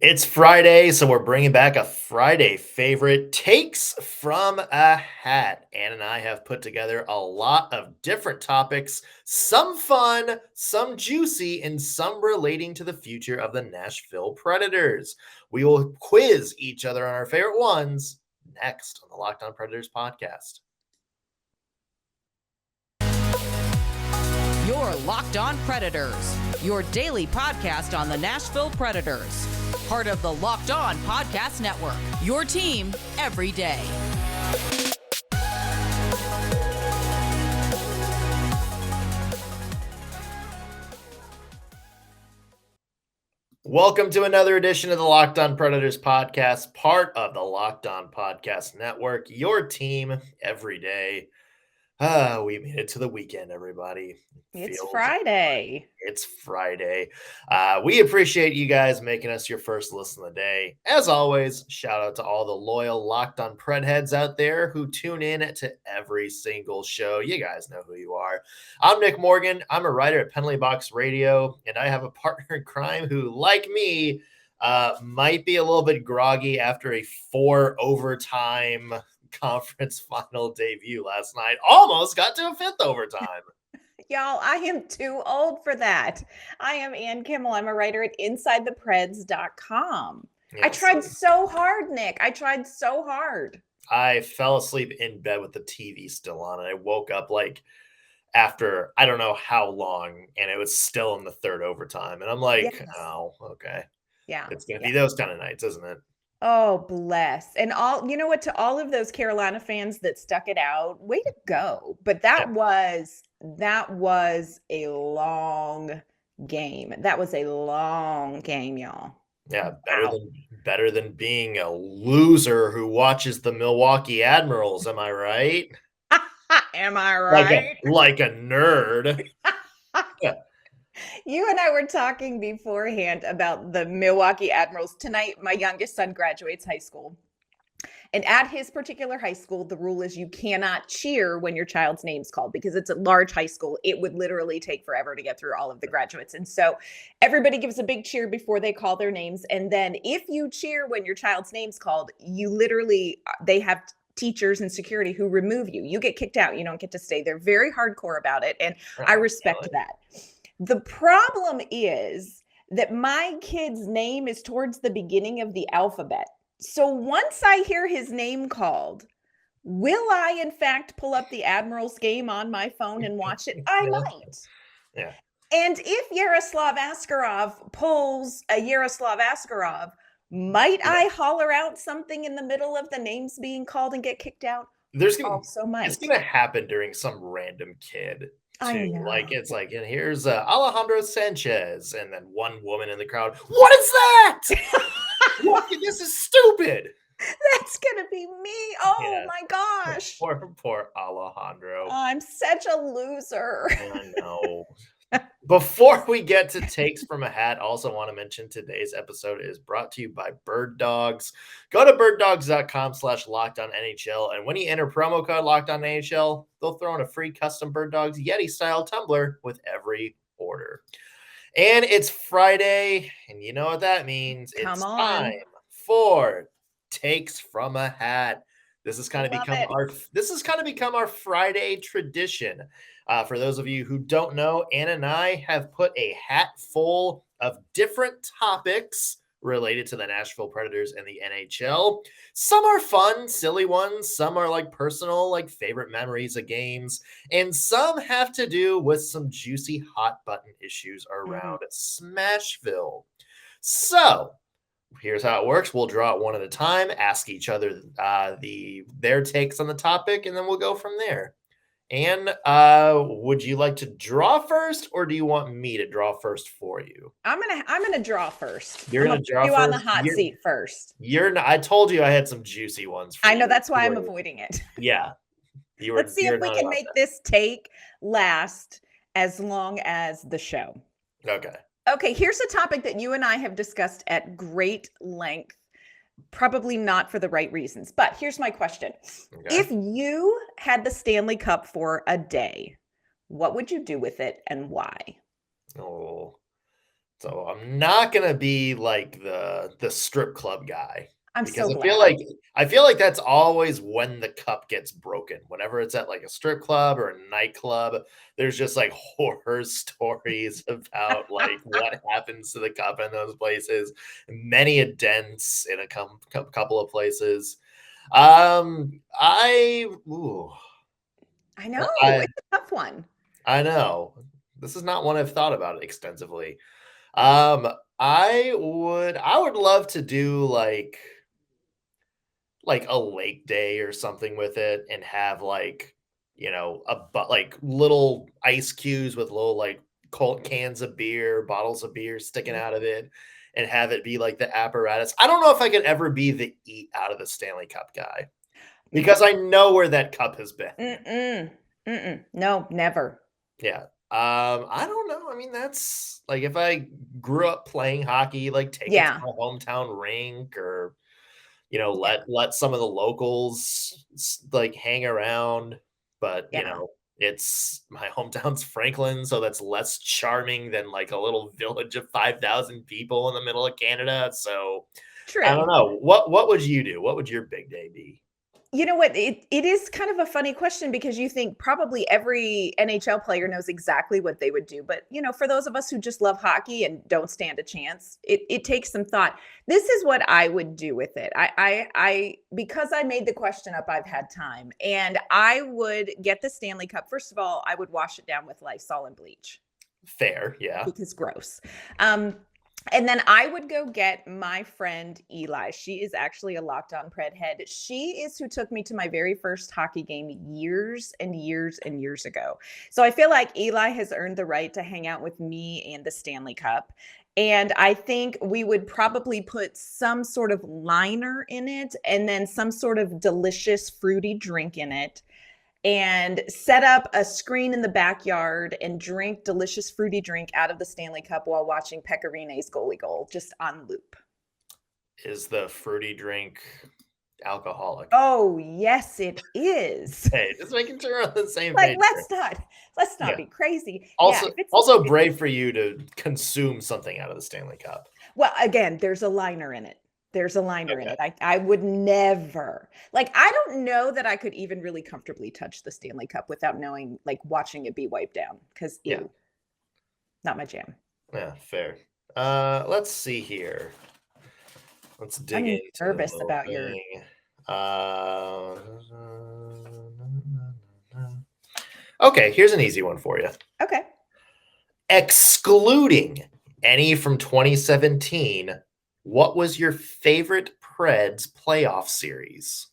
It's Friday, so we're bringing back a Friday favorite, Takes from a Hat. Ann and I have put together a lot of different topics, some fun, some juicy, and some relating to the future of the Nashville Predators. We will quiz each other on our favorite ones next on the Locked On Predators podcast. You're Locked On Predators, your daily podcast on the Nashville Predators. Part of the Locked On Podcast Network, your team every day. Welcome to another edition of the Locked On Predators podcast, part of the Locked On Podcast Network, your team every day. We made it to the weekend, everybody. It's Friday. It's Friday. We appreciate you guys making us your first listen of the day. As always, shout out to all the loyal Locked On Pred heads out there who tune in to every single show. You guys know who you are. I'm Nick Morgan. I'm a writer at Penalty Box Radio, and I have a partner in crime who, like me, might be a little bit groggy after a 4 overtime conference final debut last night. Almost got to a 5th overtime. Y'all, I am too old for that. I am Ann Kimmel. I'm a writer at InsideThePreds.com. Yes. I tried so hard, Nick. I tried so hard. I fell asleep in bed with the TV still on, and I woke up like after I don't know how long, and it was still in the 3rd overtime. And I'm like, yes. Oh, okay. Yeah. It's going to be those kind of nights, isn't it? Oh, bless. And you know what, to all of those Carolina fans that stuck it out, way to go. But that was a long game. That was a long game, y'all. Yeah, better than being a loser who watches the Milwaukee Admirals, am I right? Am I right? Like a nerd. Yeah. You and I were talking beforehand about the Milwaukee Admirals. Tonight, my youngest son graduates high school. And at his particular high school, the rule is you cannot cheer when your child's name's called because it's a large high school. It would literally take forever to get through all of the graduates. And so everybody gives a big cheer before they call their names. And then if you cheer when your child's name's called, they have teachers and security who remove you. You get kicked out. You don't get to stay. They're very hardcore about it. And I respect that. The problem is that my kid's name is towards the beginning of the alphabet. So once I hear his name called, will I, in fact, pull up the Admirals game on my phone and watch it? I might. Yeah. And if Yaroslav Askarov pulls a Yaroslav Askarov, might I holler out something in the middle of the names being called and get kicked out? It's going to happen during some random kid. It's like, and here's Alejandro Sanchez, and then one woman in the crowd. What is that? This is stupid. That's gonna be me. Oh my gosh. Poor Alejandro. I'm such a loser. I know. Before we get to Takes from a Hat, also want to mention today's episode is brought to you by Bird Dogs. Go to birddogs.com/LockedOnNHL, and when you enter promo code LockedOnNHL, they'll throw in a free custom Bird Dogs Yeti-style tumbler with every order. And it's Friday, and you know what that means. It's time for Takes from a Hat. This has kind of become our Friday tradition. For those of you who don't know, Anna and I have put a hat full of different topics related to the Nashville Predators and the NHL. Some are fun, silly ones. Some are like personal, like favorite memories of games. And some have to do with some juicy hot button issues around Smashville. So here's how it works. We'll draw it one at a time, ask each other their takes on the topic, and then we'll go from there. And would you like to draw first, or do you want me to draw first for you? I'm gonna draw first. You're gonna draw first. You on the hot seat first. You're not. I told you I had some juicy ones. I know that's why I'm avoiding it. Yeah. Let's see if we can make this take last as long as the show. Okay. Okay. Here's a topic that you and I have discussed at great length. Probably not for the right reasons, but here's my question. Okay. If you had the Stanley Cup for a day, what would you do with it and why? Oh, So I'm not gonna be like the strip club guy. I'm Because so I feel glad. like that's always when the cup gets broken. Whenever it's at like a strip club or a nightclub, there's just like horror stories about like what happens to the cup in those places. Many a dents in a couple of places. Ooh, I know. I It's a tough one. I know. This is not one I've thought about extensively. Um, I would love to do like a lake day or something with it and have like, like little ice cubes with little like cold cans of beer, bottles of beer sticking out of it and have it be like the apparatus. I don't know if I could ever be the eat out of the Stanley Cup guy because I know where that cup has been. No, never. Yeah. I don't know. I mean, that's like if I grew up playing hockey, like take it to my hometown rink or let some of the locals like hang around. But it's my hometown's Franklin, so that's less charming than like a little village of 5,000 people in the middle of Canada. So True. I don't know. What would you do? What would your big day be? You know what? It is kind of a funny question because you think probably every NHL player knows exactly what they would do. But, for those of us who just love hockey and don't stand a chance, it takes some thought. This is what I would do with it. Because I made the question up, I've had time. And I would get the Stanley Cup. First of all, I would wash it down with Lysol and bleach. Fair, yeah. Because gross. And then I would go get my friend Eli. She is actually a Locked On Pred head. She is who took me to my very first hockey game years and years and years ago. So I feel like Eli has earned the right to hang out with me and the Stanley Cup. And I think we would probably put some sort of liner in it and then some sort of delicious fruity drink in it. And set up a screen in the backyard and drink delicious fruity drink out of the Stanley Cup while watching Pekarine's goalie goal just on loop. Is the fruity drink alcoholic? Oh, yes, it is. Hey, just making sure we're on the same page. Let's not be crazy. Also brave for you to consume something out of the Stanley Cup. Well, again, there's a liner in it. There's a liner in it. I would never, I don't know that I could even really comfortably touch the Stanley Cup without knowing, watching it be wiped down. Because, not my jam. Yeah, fair. Let's see here. Let's dig into nervous about your. Okay, here's an easy one for you. Okay. Excluding any from 2017. What was your favorite Preds playoff series?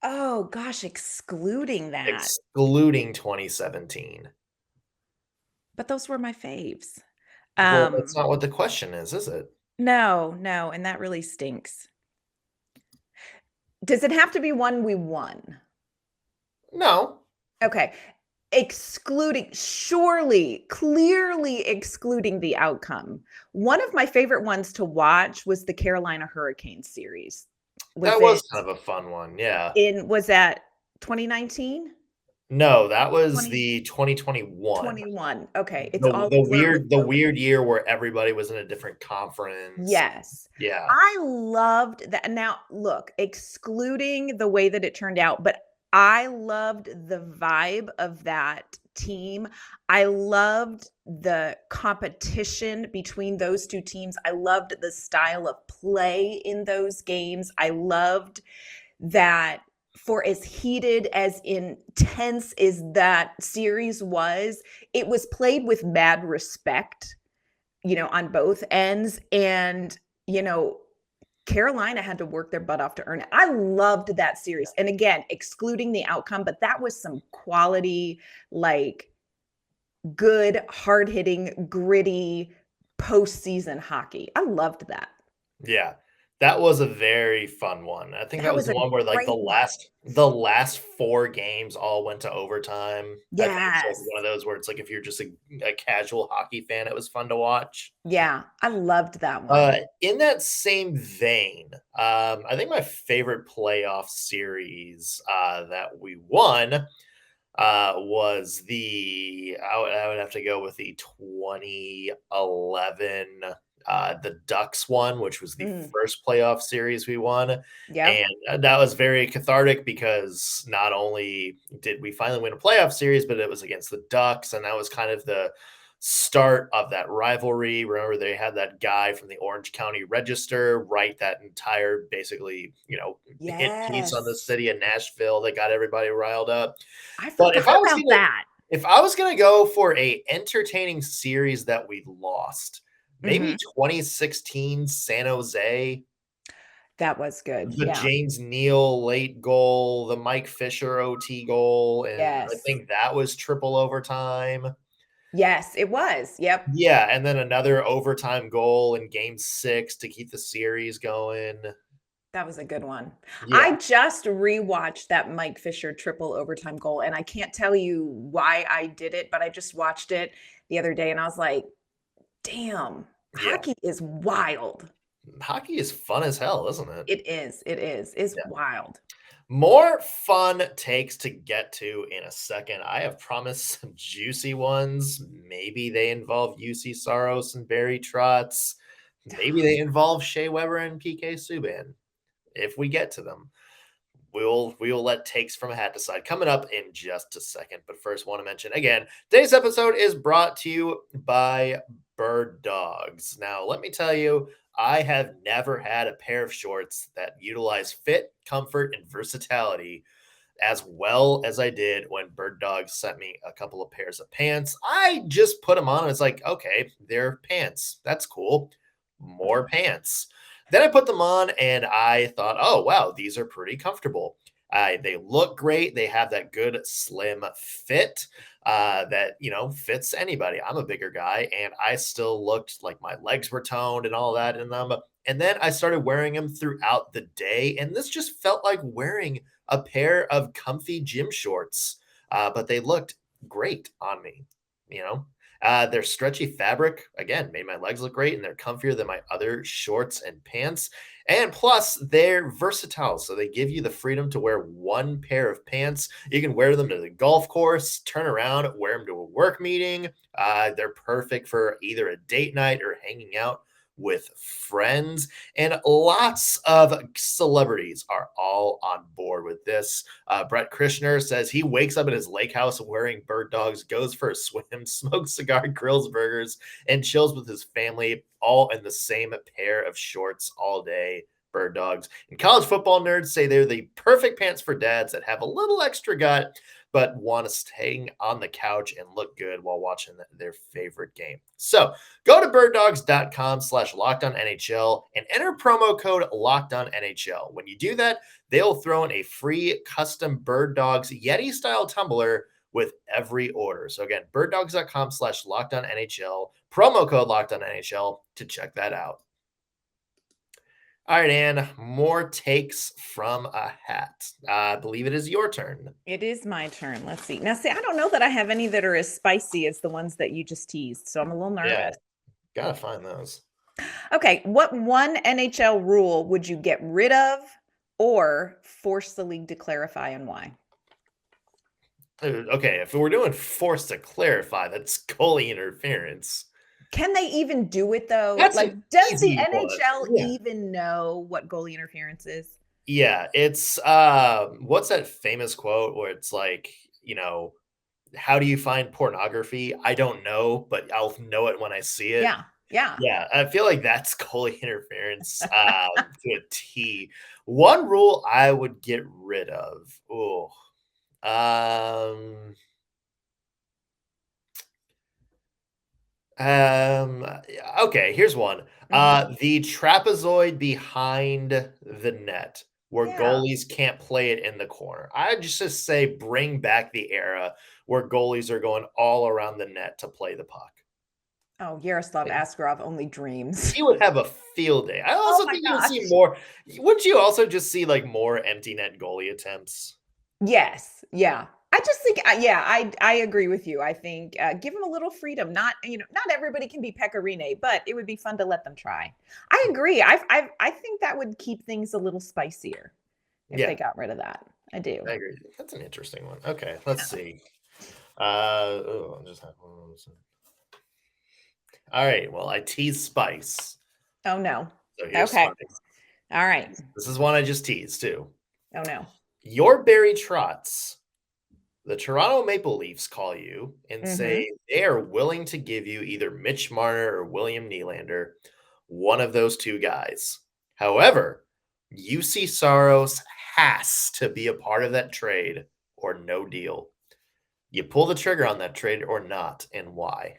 Oh, gosh, excluding that. Excluding 2017. But those were my faves. Well, that's not what the question is it? No, and that really stinks. Does it have to be one we won? No. Okay. Clearly excluding the outcome. One of my favorite ones to watch was the Carolina Hurricanes series. That was kind of a fun one, yeah. Was that 2019? No, that was the 2021. 21. Okay. It's the weird year where everybody was in a different conference. Yes. Yeah. I loved that. Now, look, excluding the way that it turned out, but I loved the vibe of that team. I loved the competition between those two teams. I loved the style of play in those games. I loved that for as heated, as intense as that series was, it was played with mad respect, on both ends. And, Carolina had to work their butt off to earn it. I loved that series. And again, excluding the outcome, but that was some quality, good, hard-hitting, gritty postseason hockey. I loved that. Yeah. That was a very fun one. I think that was the one where the last 4 games all went to overtime. Yes. I think it's one of those where it's like if you're just a casual hockey fan, it was fun to watch. Yeah, I loved that one. In that same vein, I think my favorite playoff series that we won was I would have to go with the 2011 the Ducks one, which was the first playoff series we won. Yeah. And that was very cathartic because not only did we finally win a playoff series, but it was against the Ducks. And that was kind of the start of that rivalry. Remember, they had that guy from the Orange County Register write that entire, basically, hit piece on the city of Nashville that got everybody riled up. I forgot about that. If I was going to go for a entertaining series that we lost, maybe 2016 San Jose. That was good. The James Neal late goal, the Mike Fisher OT goal, and I think that was triple overtime. Yes, it was. Yep. Yeah, and then another overtime goal in game 6 to keep the series going. That was a good one. Yeah. I just rewatched that Mike Fisher triple overtime goal, and I can't tell you why I did it, but I just watched it the other day, and I was like, damn, hockey is wild. Hockey is fun as hell, isn't it? It is. It is. It's wild. More fun takes to get to in a second. I have promised some juicy ones. Maybe they involve Juuse Saros and Barry Trotz. Maybe they involve Shea Weber and PK Subban. If we get to them, we will let takes from a hat decide. Coming up in just a second. But first, want to mention again, today's episode is brought to you by Bird Dogs. Now, let me tell you, I have never had a pair of shorts that utilize fit, comfort, and versatility as well as I did when Bird Dogs sent me a couple of pairs of pants. I just put them on and it's like, okay, they're pants. That's cool. More pants. Then I put them on and I thought, oh, wow, these are pretty comfortable. They look great. They have that good slim fit that, fits anybody. I'm a bigger guy and I still looked like my legs were toned and all that in them. And then I started wearing them throughout the day. And this just felt like wearing a pair of comfy gym shorts, but they looked great on me, Their stretchy fabric, again, made my legs look great, and they're comfier than my other shorts and pants. And plus, they're versatile, so they give you the freedom to wear one pair of pants. You can wear them to the golf course, turn around, wear them to a work meeting. They're perfect for either a date night or hanging out with friends, and lots of celebrities are all on board with this. Brett Krishner says he wakes up at his lake house wearing Bird Dogs, goes for a swim, smokes cigar, grills burgers, and chills with his family, all in the same pair of shorts all day. Bird Dogs. And college football nerds say they're the perfect pants for dads that have a little extra gut but want to stay on the couch and look good while watching their favorite game. So go to birddogs.com/LockedOnNHL and enter promo code LockedOnNHL. When you do that, they'll throw in a free custom Bird Dogs Yeti style tumbler with every order. So again, birddogs.com/LockedOnNHL, promo code LockedOnNHL to check that out. All right, Ann, more takes from a hat. I believe it is your turn. It is my turn. Let's see. Now, I don't know that I have any that are as spicy as the ones that you just teased, so I'm a little nervous. Yeah, gotta find those. Okay, what one NHL rule would you get rid of or force the league to clarify, and why? Okay, if we're doing force to clarify, that's goalie interference. Can they even do it, though? That's does the NHL even know what goalie interference is? Yeah, it's what's that famous quote where it's like, how do you find pornography? I don't know, but I'll know it when I see it. Yeah. I feel like that's goalie interference to a T. One rule I would get rid of. Okay, here's one. The trapezoid behind the net where goalies can't play it in the corner. I just say bring back the era where goalies are going all around the net to play the puck. Oh, Yaroslav Askarov only dreams. He would have a field day. I also think you would see more. Wouldn't you also just see more empty net goalie attempts? Yes. Yeah. I just think, I agree with you. I think give them a little freedom. Not everybody can be Pecorine, but it would be fun to let them try. I agree. I think that would keep things a little spicier if they got rid of that. I do. I agree. That's an interesting one. Okay, let's see. I'll just have one. All right. Well, I teased Spice. Oh no. So here's Okay. Spice. All right. This is one I just teased too. Oh no. Your Barry Trotz. The Toronto Maple Leafs call you and say they are willing to give you either Mitch Marner or William Nylander, one of those two guys. However, Juuse Saros has to be a part of that trade or no deal. You pull the trigger on that trade or not, and why?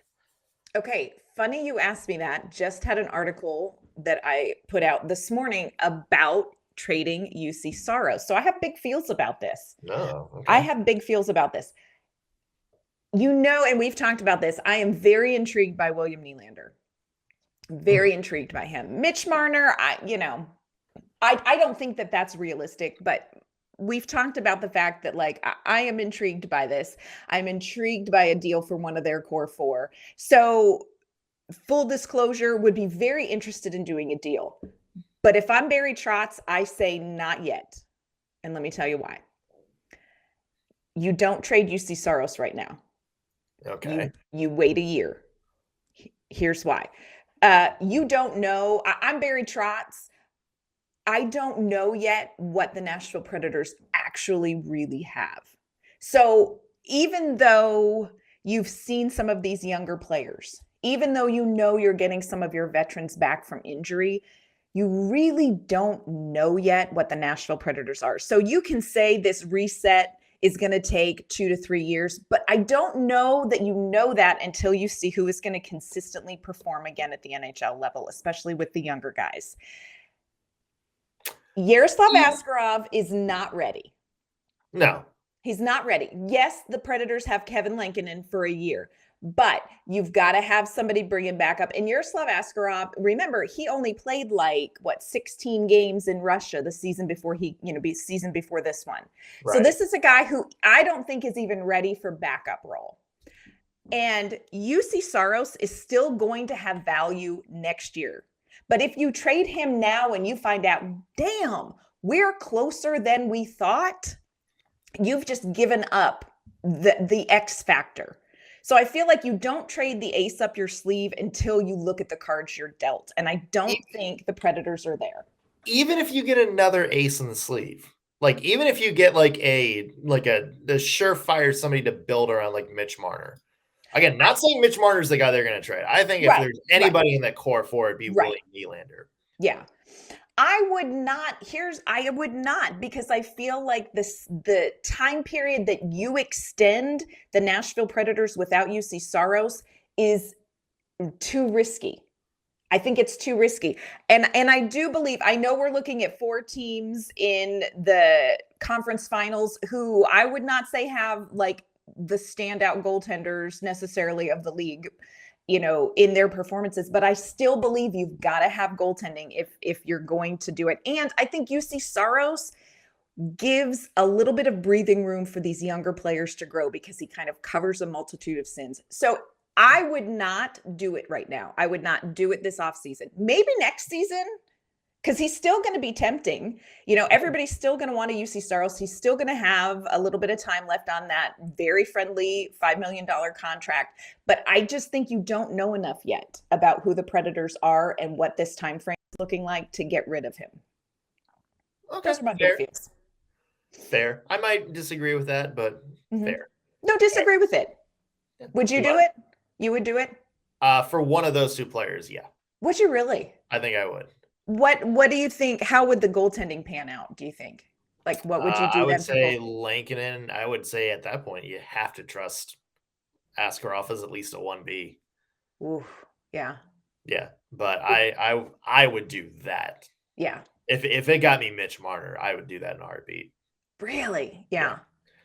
Okay, funny you asked me that. Just had an article that I put out this morning about trading Juuse Saros. So I have big feels about this. No, okay. I have big feels about this. You know, and we've talked about this. I am very intrigued by William Nylander. Very intrigued by him. Mitch Marner, I don't think that that's realistic, but we've talked about the fact that like I am intrigued by this. I'm intrigued by a deal for one of their core four. So full disclosure, would be very interested in doing a deal. But if I'm Barry Trotz, I say not yet. And let me tell you why. You don't trade Juuse Saros right now. Okay. You wait a year. Here's why. You don't know. I'm Barry Trotz. I don't know yet what the Nashville Predators actually really have. So even though you've seen some of these younger players, even though you know you're getting some of your veterans back from injury, you really don't know yet what the Nashville Predators are. So you can say this reset is going to take 2 to 3 years, but I don't know that you know that until you see who is going to consistently perform again at the NHL level, especially with the younger guys. Yaroslav Askarov is not ready. No. He's not ready. Yes, the Predators have Kevin Lankinen for a year, but you've got to have somebody bring him back up. And Yaroslav Askarov, remember, he only played 16 games in Russia the season before season before this one. Right. So this is a guy who I don't think is even ready for backup role. And Juuse Saros is still going to have value next year. But if you trade him now and you find out, damn, we're closer than we thought, you've just given up the X factor. So I feel like you don't trade the ace up your sleeve until you look at the cards you're dealt. And I don't think the Predators are there. Even if you get another ace in the sleeve, even if you get a surefire somebody to build around like Mitch Marner. Again, not saying Mitch Marner's the guy they're going to trade. I think if there's anybody in that core four, it'd be William Nylander. Yeah. I would not, because I feel like the time period that you extend the Nashville Predators without Juuse Saros is too risky. I think it's too risky. And I do believe, I know we're looking at 4 teams in the conference finals who I would not say have the standout goaltenders necessarily of the league, in their performances, but I still believe you've got to have goaltending if you're going to do it. And I think Juuse Saros gives a little bit of breathing room for these younger players to grow because he kind of covers a multitude of sins. So I would not do it right now. I would not do it this offseason. Maybe next season, because he's still going to be tempting. Everybody's still going to want to Juuse Saros. He's still going to have a little bit of time left on that very friendly $5 million contract. But I just think you don't know enough yet about who the Predators are and what this time frame is looking like to get rid of him. Okay, those are my big feels. Fair. I might disagree with that, but fair. No, disagree with it. Would you do it? You would do it? For one of those two players, yeah. Would you really? I think I would. What do you think? How would the goaltending pan out, do you think? What would you do? I would say Lankinen. I would say at that point, you have to trust Askarov as at least a 1B. Ooh, yeah. Yeah, but I would do that. Yeah. If it got me Mitch Marner, I would do that in a heartbeat. Really? Yeah.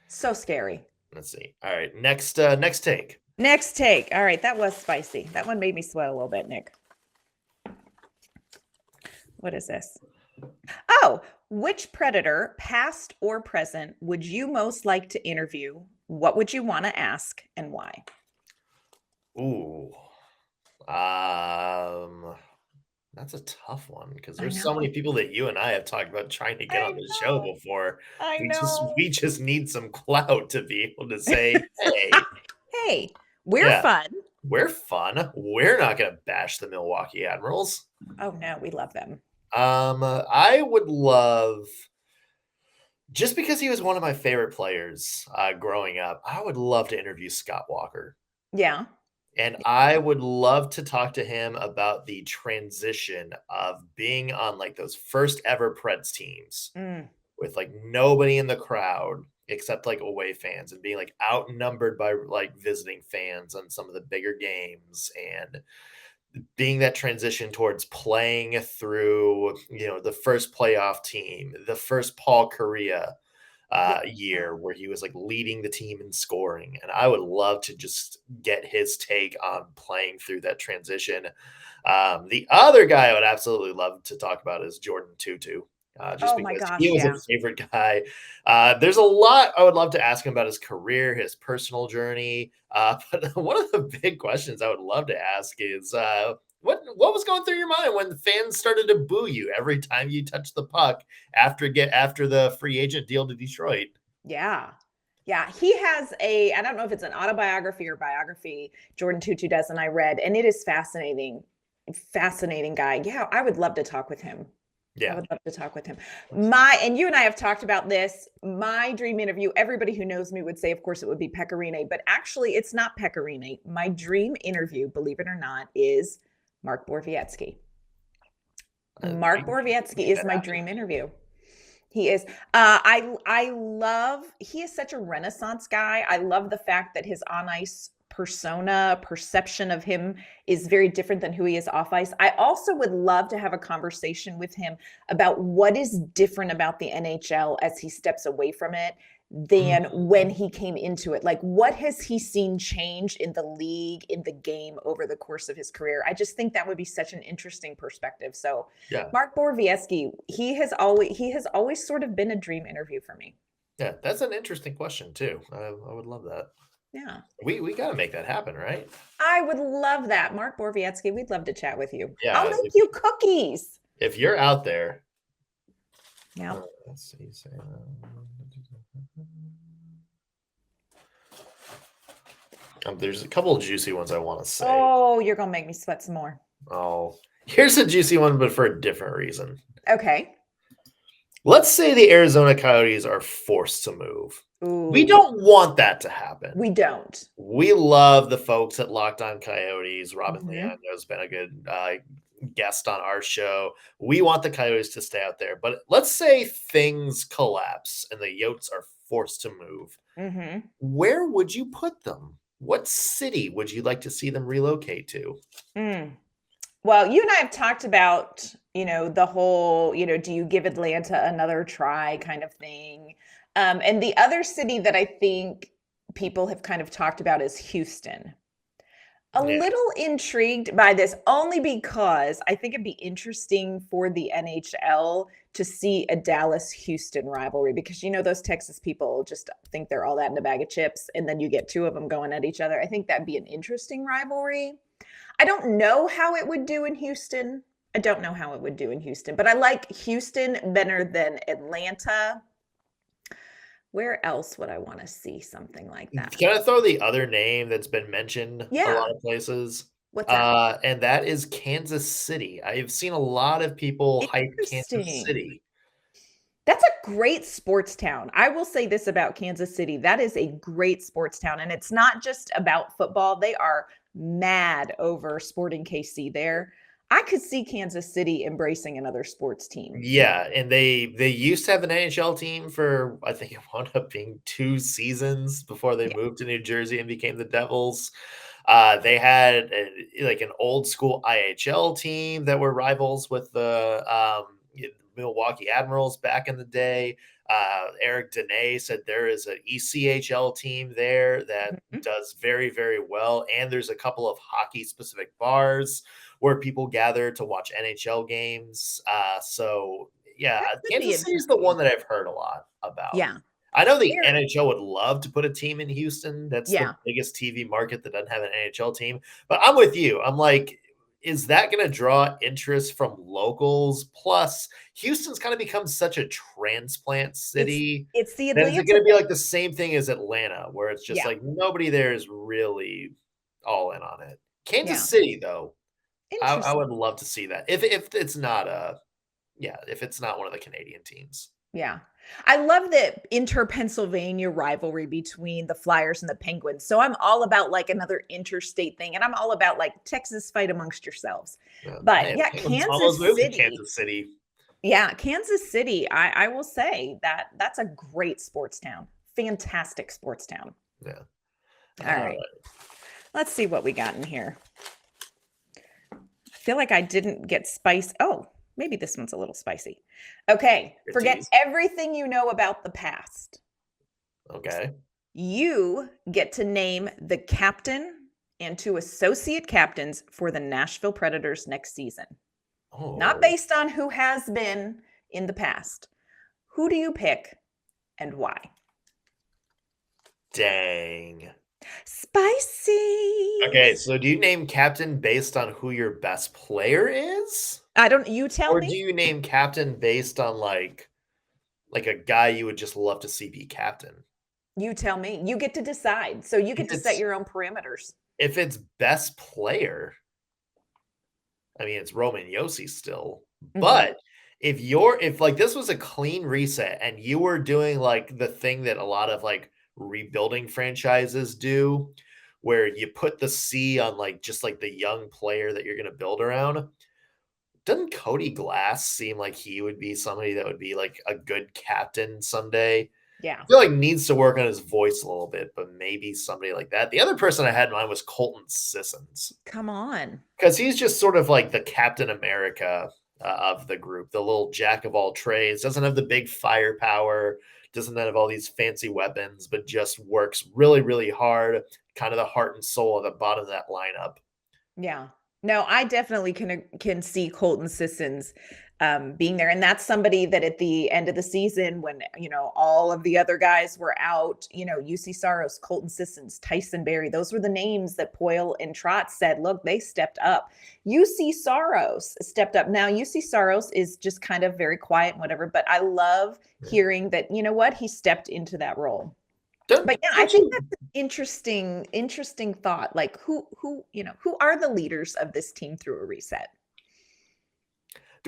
So scary. Let's see. All right, next take. Next take. All right, that was spicy. That one made me sweat a little bit, Nick. What is this? Oh, which Predator, past or present, would you most like to interview? What would you want to ask and why? Ooh. That's a tough one because there's so many people that you and I have talked about trying to get on the show before. I know. We just need some clout to be able to say, hey. Hey, we're fun. We're fun. We're not going to bash the Milwaukee Admirals. Oh, no, we love them. I would love, just because he was one of my favorite players growing up, I would love to interview Scott Walker. Yeah. And I would love to talk to him about the transition of being on like those first ever Preds teams with like nobody in the crowd except like away fans and being like outnumbered by like visiting fans on some of the bigger games and being that transition towards playing through, the first playoff team, the first Paul Kariya year where he was like leading the team in scoring. And I would love to just get his take on playing through that transition. The other guy I would absolutely love to talk about is Jordan Tutu. Just because he was a favorite guy. There's a lot I would love to ask him about his career, his personal journey. But one of the big questions I would love to ask is what was going through your mind when the fans started to boo you every time you touched the puck after the free agent deal to Detroit? Yeah. Yeah, he has I don't know if it's an autobiography or biography Jordan Tutu does, and I read, and it is fascinating. Fascinating guy. Yeah, I would love to talk with him. Yeah. I would love to talk with him. And you and I have talked about this. My dream interview, everybody who knows me would say, of course, it would be Pecorine, but actually it's not Pecorine. My dream interview, believe it or not, is Mark Borowiecki. Mark Borowiecki is my dream interview. He is. He is such a Renaissance guy. I love the fact that his on ice perception of him is very different than who he is off ice. I also would love to have a conversation with him about what is different about the NHL as he steps away from it than when he came into it. Like, what has he seen change in the league, in the game over the course of his career? I just think that would be such an interesting perspective. So yeah. Mark Borowiecki, he has always sort of been a dream interview for me. Yeah, that's an interesting question too. I would love that. Yeah. We got to make that happen, right? I would love that. Mark Borowiecki, we'd love to chat with you. Yeah. I'll make you cookies. If you're out there. Yeah. Let's see. There's a couple of juicy ones I want to say. Oh, you're going to make me sweat some more. Oh, here's a juicy one, but for a different reason. Okay. Let's say the Arizona Coyotes are forced to move. Ooh. We don't want that to happen. We don't. We love the folks at Locked On Coyotes. Robin Leandro has been a good guest on our show. We want the Coyotes to stay out there. But let's say things collapse and the Yotes are forced to move. Mm-hmm. Where would you put them? What city would you like to see them relocate to? Well, you and I have talked about, the whole, do you give Atlanta another try kind of thing? And the other city that I think people have kind of talked about is Houston. A little intrigued by this only because I think it'd be interesting for the NHL to see a Dallas-Houston rivalry because, those Texas people just think they're all that in a bag of chips. And then you get two of them going at each other. I think that'd be an interesting rivalry. I don't know how it would do in Houston. But I like Houston better than Atlanta. Where else would I want to see something like that? Can I throw the other name that's been mentioned a lot of places? What's that? And that is Kansas City. I've seen a lot of people hype Kansas City. That's a great sports town. I will say this about Kansas City. That is a great sports town. And it's not just about football. They are mad over Sporting KC there. I could see Kansas City embracing another sports team. Yeah, and they used to have an NHL team for, I think it wound up being 2 seasons before they moved to New Jersey and became the Devils. They had an old school IHL team that were rivals with the Milwaukee Admirals back in the day. Eric Dene said there is an ECHL team there that does very, very well. And there's a couple of hockey specific bars where people gather to watch NHL games. Kansas City is the one that I've heard a lot about. Yeah. I know the NHL would love to put a team in Houston. That's the biggest TV market that doesn't have an NHL team. But I'm with you. I'm like, is that going to draw interest from locals? Plus, Houston's kind of become such a transplant city. It's the Then Atlanta. is it going to be like the same thing as Atlanta, where it's just Yeah. like nobody there is really all in on it? Kansas City, though, I would love to see that. If it's not if it's not one of the Canadian teams. Yeah. I love the inter-Pennsylvania rivalry between the Flyers and the Penguins. So I'm all about like another interstate thing. And I'm all about like Texas, fight amongst yourselves. But Man, yeah, Kansas City. Yeah, Kansas City. I will say that's a great sports town. Fantastic sports town. Yeah. All right. Let's see what we got in here. I feel like I didn't get spice. Oh, maybe this one's a little spicy. Okay. Forget everything you know about the past. Okay. You get to name the captain and 2 associate captains for the Nashville Predators next season. Oh. Not based on who has been in the past. Who do you pick and why? Dang. Spicy. Okay, so do you name captain based on who your best player is? You tell me. Or do you name captain based on like a guy you would just love to see be captain? You tell me. You get to decide. So you get to set your own parameters. If it's best player, I mean, it's Roman Josi still. Mm-hmm. But if like this was a clean reset and you were doing like the thing that a lot of like rebuilding franchises do, where you put the C on like just like the young player that you're going to build around, doesn't Cody Glass seem like he would be somebody that would be like a good captain someday? Yeah. I feel like needs to work on his voice a little bit, but maybe somebody like that. The other person I had in mind was Colton Sissons. Come on. Because he's just sort of like the Captain America of the group, the little jack of all trades, doesn't have the big firepower, doesn't have all these fancy weapons, but just works really, really hard, kind of the heart and soul at the bottom of that lineup. Yeah. No, I definitely can see Colton Sissons being there. And that's somebody that at the end of the season, when, all of the other guys were out, Juuse Saros, Colton Sissons, Tyson Barrie, those were the names that Poyle and Trotz said, look, they stepped up. Juuse Saros stepped up. Now, Juuse Saros is just kind of very quiet and whatever, but I love hearing that, he stepped into that role. But yeah, I think that's an interesting thought. Like who are the leaders of this team through a reset?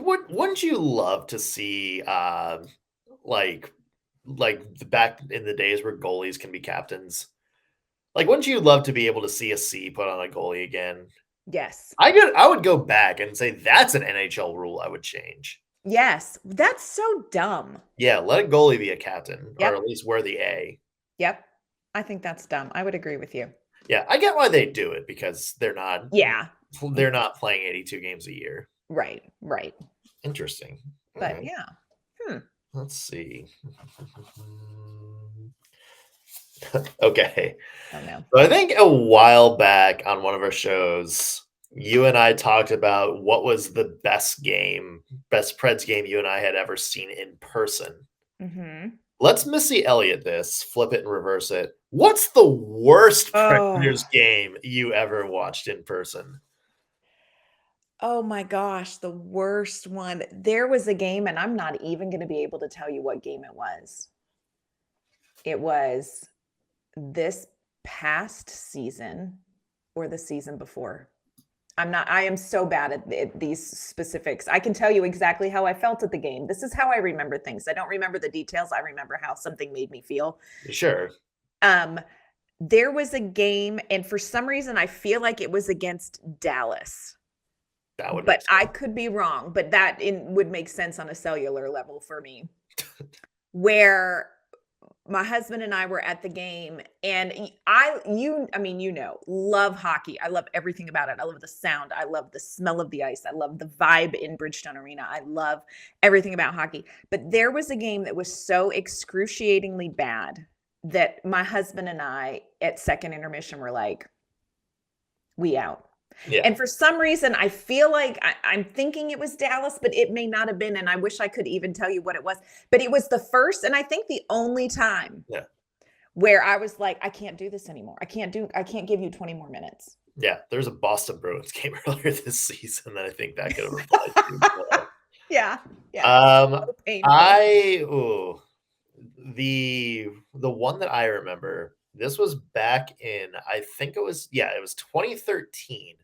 Wouldn't you love to see like back in the days where goalies can be captains? Like, wouldn't you love to be able to see a C put on a goalie again? Yes. I would go back and say that's an NHL rule I would change. Yes. That's so dumb. Yeah, let a goalie be a captain, or at least wear the A. Yep. I think that's dumb. I would agree with you. Yeah, I get why they do it, because they're not playing 82 games a year. Right. Interesting. But yeah. Let's see. Okay. Oh, no. So I think a while back on one of our shows, you and I talked about what was the best Preds game you and I had ever seen in person. Mm-hmm. Let's Missy Elliott this, flip it and reverse it. What's the worst Predators game you ever watched in person? Oh my gosh, the worst one. There was a game, and I'm not even going to be able to tell you what game it was. It was this past season or the season before. I am so bad at these specifics. I can tell you exactly how I felt at the game. This is how I remember things. I don't remember the details. I remember how something made me feel. Sure. There was a game, and for some reason, I feel like it was against Dallas. But I could be wrong, but that would make sense on a cellular level for me. Where my husband and I were at the game, and love hockey. I love everything about it. I love the sound. I love the smell of the ice. I love the vibe in Bridgestone Arena. I love everything about hockey. But there was a game that was so excruciatingly bad that my husband and I at second intermission were like, we out. Yeah. And for some reason, I feel like I'm thinking it was Dallas, but it may not have been. And I wish I could even tell you what it was. But it was the first, and I think the only time where I was like, I can't do this anymore. I can't give you 20 more minutes. Yeah, there's a Boston Bruins game earlier this season that I think that could have applied to. Yeah. So Painful. The one that I remember, this was back in, I think it was 2013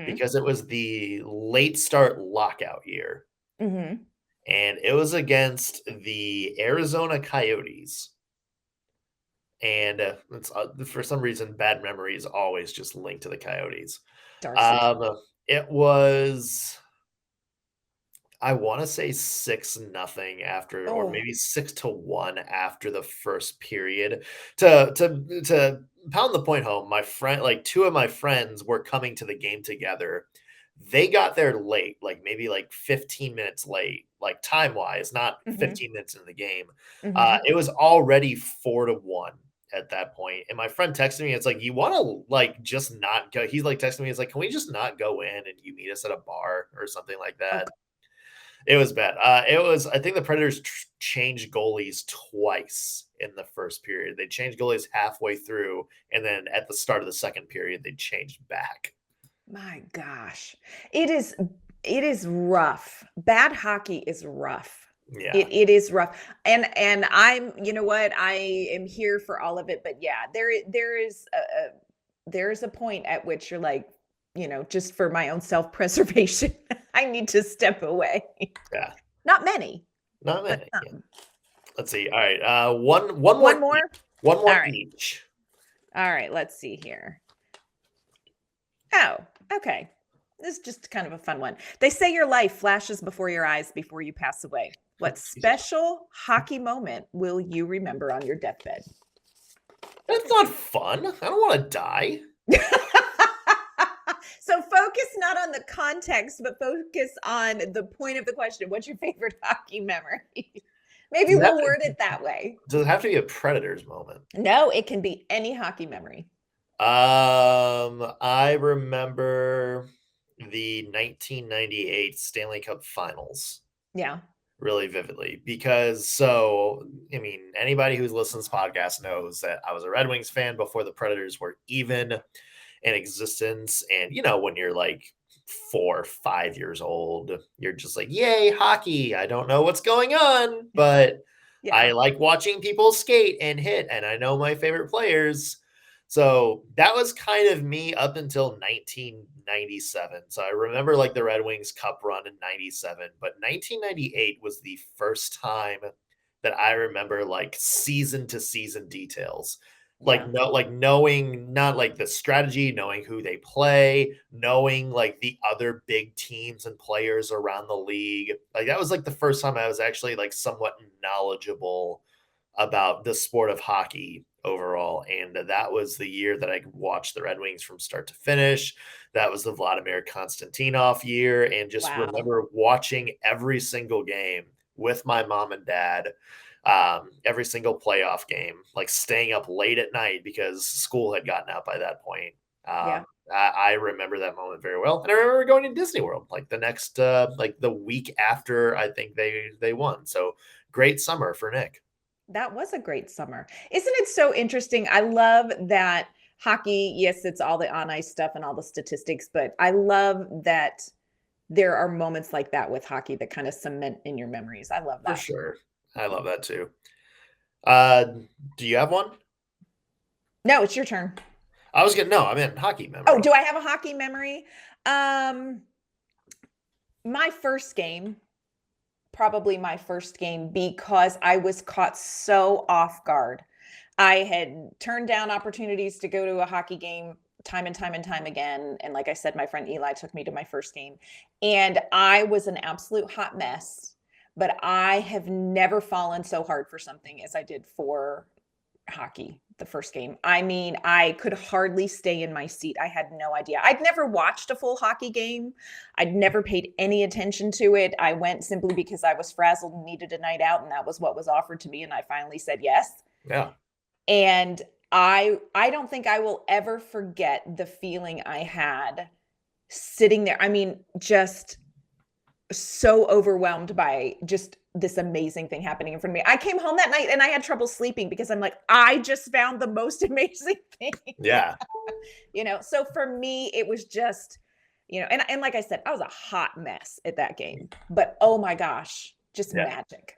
because it was the late start lockout year. Mm-hmm. And it was against the Arizona Coyotes. And it's, for some reason, bad memories always just linked to the Coyotes. It was, I want to say 6-0 after, or maybe 6-1 after the first period. To pound the point home, my friend, like two of my friends were coming to the game together. They got there late, like maybe like 15 minutes late, like time wise, not 15 minutes in the game. It was already 4-1 at that point. And my friend texted me, it's like, you want to like just not go. He's like texting me, it's like, can we just not go in and you meet us at a bar or something like that? Okay. It was bad. I think the Predators changed goalies twice in the first period. They changed goalies halfway through, and then at the start of the second period, they changed back. My gosh. It is rough. Bad hockey is rough. Yeah. It is rough. And I'm, you know what? I am here for all of it, but yeah, there's a point at which you're like, just for my own self-preservation, I need to step away. Yeah. Not many. Not many. Yeah. Let's see. All right. One more each. All right. Let's see here. Oh, okay. This is just kind of a fun one. They say your life flashes before your eyes before you pass away. What special hockey moment will you remember on your deathbed? That's not fun. I don't want to die. So focus not on the context, but focus on the point of the question. What's your favorite hockey memory? Maybe we'll word it that way. Does it have to be a Predators moment? No, it can be any hockey memory. I remember the 1998 Stanley Cup Finals. Yeah. Really vividly because anybody who's listened to this podcast knows that I was a Red Wings fan before the Predators were even in existence. And, when you're like 4 or 5 years old, you're just like, yay, hockey. I don't know what's going on, but I like watching people skate and hit, and I know my favorite players. So that was kind of me up until 1997. So I remember like the Red Wings Cup run in 97, but 1998 was the first time that I remember like season to season details. Knowing not like the strategy, knowing who they play, knowing like the other big teams and players around the league. Like that was like the first time I was actually like somewhat knowledgeable about the sport of hockey overall. And that was the year that I watched the Red Wings from start to finish. That was the Vladimir Konstantinov year. And just remember watching every single game with my mom and dad, every single playoff game, like staying up late at night because school had gotten out by that point. I remember that moment very well. And I remember going to Disney World like the next, like the week after I think they won. So great summer for Nick. That was a great summer. Isn't it so interesting? I love that hockey, yes, it's all the on-ice stuff and all the statistics, but I love that there are moments like that with hockey that kind of cement in your memories. I love that. For sure. I love that too. Do you have one? No, it's your turn. I meant hockey memory. Oh, do I have a hockey memory? My first game. Probably my first game because I was caught so off guard. I had turned down opportunities to go to a hockey game time and time and time again. And like I said, my friend Eli took me to my first game and I was an absolute hot mess, but I have never fallen so hard for something as I did for hockey. The first game. I mean, I could hardly stay in my seat. I had no idea. I'd never watched a full hockey game. I'd never paid any attention to it. I went simply because I was frazzled and needed a night out, and that was what was offered to me, and I finally said yes. Yeah. And I don't think I will ever forget the feeling I had sitting there. I mean, just so overwhelmed by just this amazing thing happening in front of me. I came home that night and I had trouble sleeping because I'm like, I just found the most amazing thing. Yeah. So for me, it was just, and like I said, I was a hot mess at that game, but oh my gosh, just magic.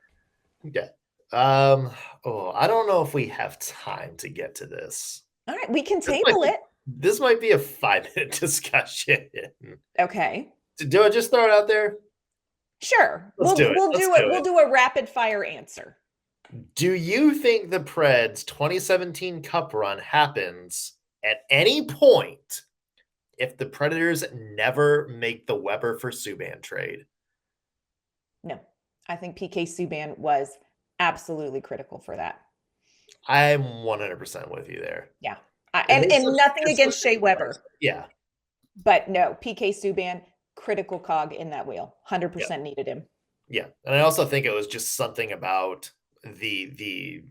Yeah. I don't know if we have time to get to this. All right, we can table it. This might be a 5-minute discussion. Okay. Do it. Just throw it out there. Sure. We'll do it. We'll do a rapid fire answer. Do you think the Preds 2017 Cup run happens at any point if the Predators never make the Weber for Subban trade? No. I think PK Subban was absolutely critical for that. I'm 100% with you there. Yeah. And nothing against Shea Weber. Yeah. But no, PK Subban, critical cog in that wheel. 100% needed him. Yeah. And I also think it was just something about the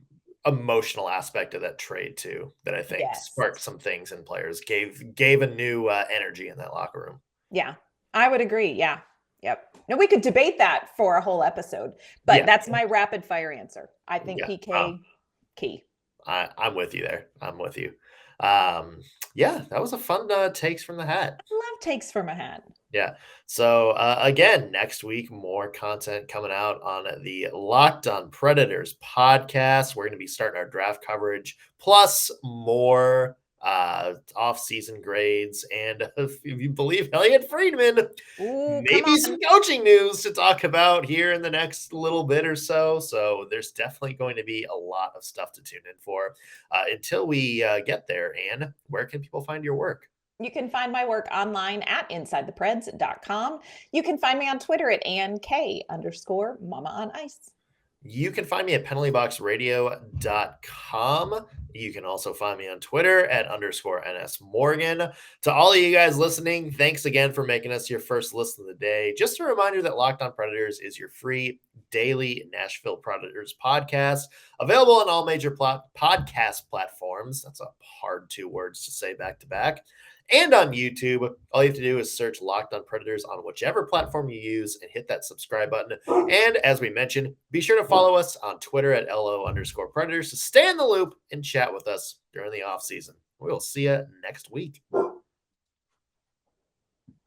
emotional aspect of that trade too that I think sparked some things in players, gave a new energy in that locker room. Yeah, I would agree. Yeah. Yep. No, we could debate that for a whole episode, but that's my rapid fire answer. I think PK key. I'm with you there. I'm with you. That was a fun takes from the hat. I love takes from a hat. Yeah. So again, next week, more content coming out on the Locked On Predators podcast. We're going to be starting our draft coverage, plus more off-season grades, and if you believe Elliot Friedman, maybe some coaching news to talk about here in the next little bit or so. So there's definitely going to be a lot of stuff to tune in for. Until we get there, Anne, where can people find your work? You can find my work online at InsideThePreds.com. You can find me on Twitter at AnnK_Mama on Ice. You can find me at penaltyboxradio.com. You can also find me on Twitter at _NSMorgan. To all of you guys listening, thanks again for making us your first listen of the day. Just a reminder that Locked On Predators is your free daily Nashville Predators podcast, available on all major podcast platforms. That's a hard 2 words to say back to back. And on YouTube. All you have to do is search Locked On Predators on whichever platform you use and hit that subscribe button. And as we mentioned, be sure to follow us on Twitter at LO_Predators to stay in the loop and chat with us during the off season. We'll see you next week.